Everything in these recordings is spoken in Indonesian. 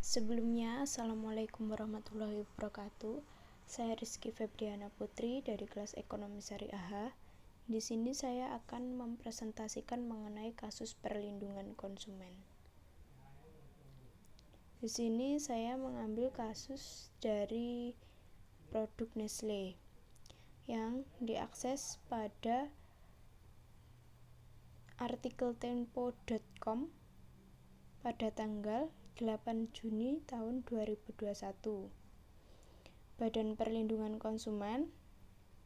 Sebelumnya, Assalamualaikum warahmatullahi wabarakatuh. Saya Rizky Febriana Putri dari kelas Ekonomi Syariah. Di sini saya akan mempresentasikan mengenai kasus perlindungan konsumen. Di sini saya mengambil kasus dari produk Nestle yang diakses pada artikel tempo.com pada tanggal 8 Juni tahun 2021. Badan Perlindungan Konsumen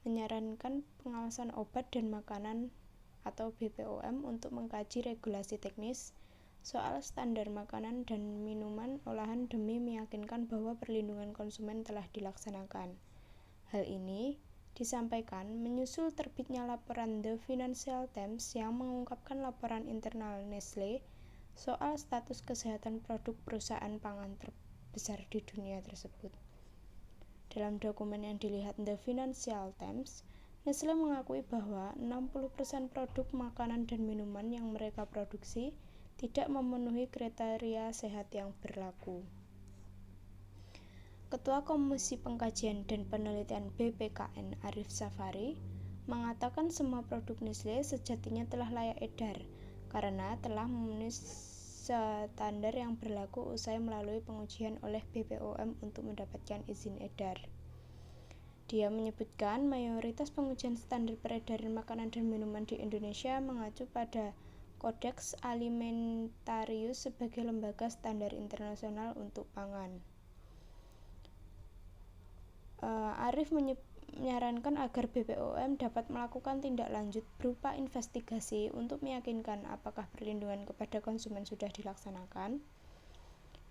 menyarankan pengawasan obat dan makanan atau BPOM untuk mengkaji regulasi teknis soal standar makanan dan minuman olahan demi meyakinkan bahwa perlindungan konsumen telah dilaksanakan. Hal ini disampaikan menyusul terbitnya laporan The Financial Times yang mengungkapkan laporan internal Nestle soal status kesehatan produk perusahaan pangan terbesar di dunia tersebut. Dalam dokumen yang dilihat The Financial Times, Nestle mengakui bahwa 60% produk makanan dan minuman yang mereka produksi tidak memenuhi kriteria sehat yang berlaku. Ketua Komisi Pengkajian dan Penelitian BPKN Arif Safari mengatakan semua produk Nestle sejatinya telah layak edar karena telah memenuhi standar yang berlaku usai melalui pengujian oleh BPOM untuk mendapatkan izin edar. Dia menyebutkan mayoritas pengujian standar peredaran makanan dan minuman di Indonesia mengacu pada Codex Alimentarius sebagai lembaga standar internasional untuk pangan. Arif menyarankan agar BPOM dapat melakukan tindak lanjut berupa investigasi untuk meyakinkan apakah perlindungan kepada konsumen sudah dilaksanakan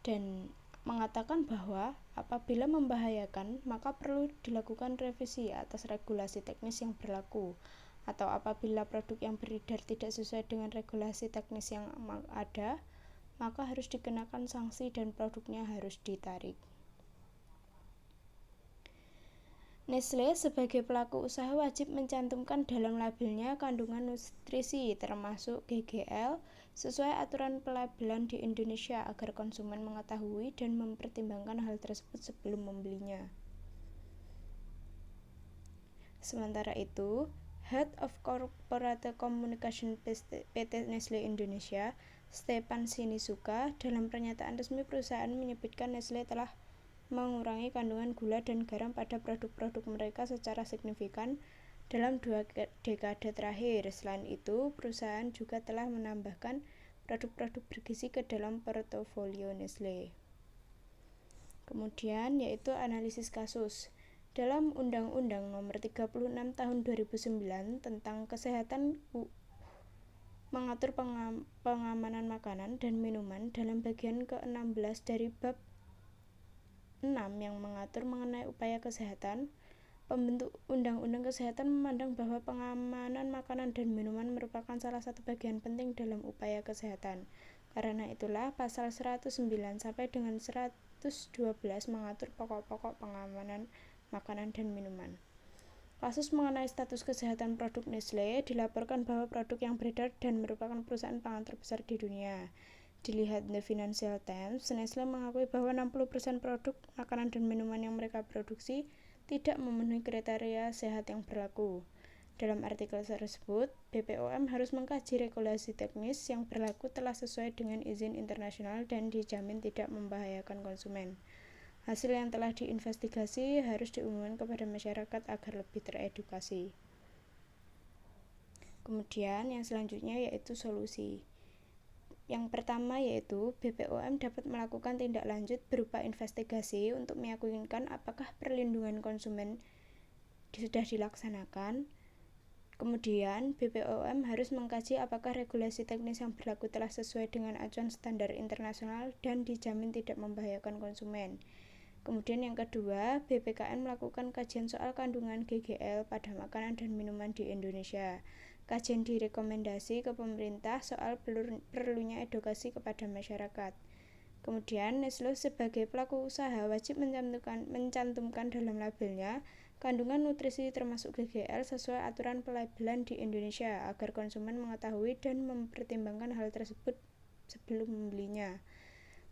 dan mengatakan bahwa apabila membahayakan maka perlu dilakukan revisi atas regulasi teknis yang berlaku atau apabila produk yang beredar tidak sesuai dengan regulasi teknis yang ada maka harus dikenakan sanksi dan produknya harus ditarik. Nestle sebagai pelaku usaha wajib mencantumkan dalam labelnya kandungan nutrisi termasuk GGL sesuai aturan pelabelan di Indonesia agar konsumen mengetahui dan mempertimbangkan hal tersebut sebelum membelinya. Sementara itu, Head of Corporate Communication PT Nestle Indonesia, Stefan Sinisuka, dalam pernyataan resmi perusahaan menyebutkan Nestle telah mengurangi kandungan gula dan garam pada produk-produk mereka secara signifikan dalam 2 dekade terakhir. Selain itu, perusahaan juga telah menambahkan produk-produk bergizi ke dalam portofolio Nestle. Kemudian yaitu analisis kasus. Dalam Undang-Undang Nomor 36 Tahun 2009 tentang Kesehatan mengatur pengamanan makanan dan minuman dalam bagian ke-16 dari bab 6 yang mengatur mengenai upaya kesehatan, pembentuk Undang-Undang Kesehatan memandang bahwa pengamanan makanan dan minuman merupakan salah satu bagian penting dalam upaya kesehatan. Karena itulah pasal 109 sampai dengan 112 mengatur pokok-pokok pengamanan makanan dan minuman. Kasus mengenai status kesehatan produk Nestle dilaporkan bahwa produk yang beredar dan merupakan perusahaan pangan terbesar di dunia. Dilihat The Financial Times, Nestle mengakui bahwa 60% produk makanan dan minuman yang mereka produksi tidak memenuhi kriteria sehat yang berlaku. Dalam artikel tersebut, BPOM harus mengkaji regulasi teknis yang berlaku telah sesuai dengan izin internasional dan dijamin tidak membahayakan konsumen. Hasil yang telah diinvestigasi harus diumumkan kepada masyarakat agar lebih teredukasi. Kemudian yang selanjutnya yaitu solusi. Yang pertama yaitu BPOM dapat melakukan tindak lanjut berupa investigasi untuk meyakinkan apakah perlindungan konsumen sudah dilaksanakan. Kemudian BPOM harus mengkaji apakah regulasi teknis yang berlaku telah sesuai dengan acuan standar internasional dan dijamin tidak membahayakan konsumen. Kemudian yang kedua, BPKN melakukan kajian soal kandungan GGL pada makanan dan minuman di Indonesia. Kajian direkomendasi ke pemerintah soal perlunya edukasi kepada masyarakat. Kemudian, Nestle sebagai pelaku usaha wajib mencantumkan dalam labelnya kandungan nutrisi termasuk GGL sesuai aturan pelabelan di Indonesia agar konsumen mengetahui dan mempertimbangkan hal tersebut sebelum membelinya.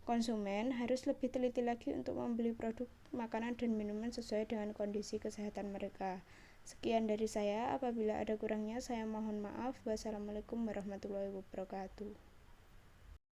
Konsumen harus lebih teliti lagi untuk membeli produk makanan dan minuman sesuai dengan kondisi kesehatan mereka. Sekian dari saya, apabila ada kurangnya saya mohon maaf. Wassalamualaikum warahmatullahi wabarakatuh.